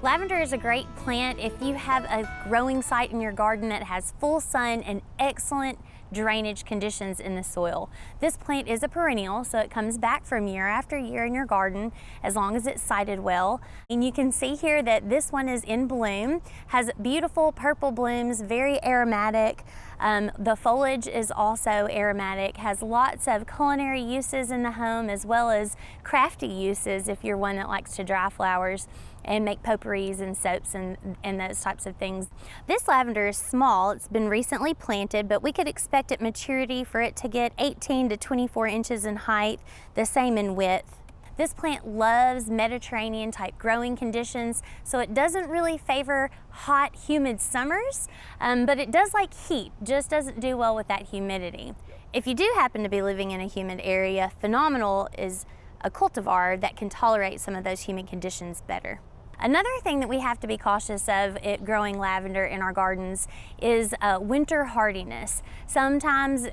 Lavender is a great plant if you have a growing site in your garden that has full sun and excellent drainage conditions in the soil. This plant is a perennial, so it comes back from year after year in your garden as long as it's sited well. And you can see here that this one is in bloom, has beautiful purple blooms, very aromatic. The foliage is also aromatic, has lots of culinary uses in the home as well as crafty uses if you're one that likes to dry flowers and make potpourris and soaps and those types of things. This lavender is small. It's been recently planted, but we could expect at maturity for it to get 18 to 24 inches in height, the same in width. This plant loves Mediterranean type growing conditions, so it doesn't really favor hot, humid summers, but it does like heat, just doesn't do well with that humidity. If you do happen to be living in a humid area, Phenomenal is a cultivar that can tolerate some of those humid conditions better. Another thing that we have to be cautious of at growing lavender in our gardens is winter hardiness. Sometimes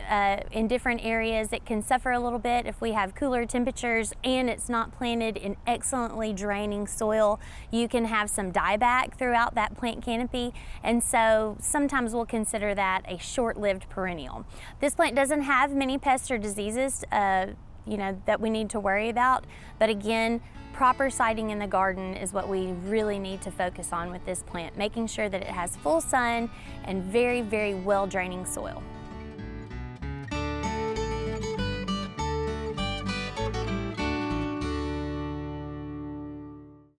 in different areas it can suffer a little bit if we have cooler temperatures and it's not planted in excellently draining soil. You can have some dieback throughout that plant canopy, and so sometimes we'll consider that a short-lived perennial. This plant doesn't have many pests or diseases that we need to worry about, but again, proper siting in the garden is what we really need to focus on with this plant, making sure that it has full sun and very, very well draining soil.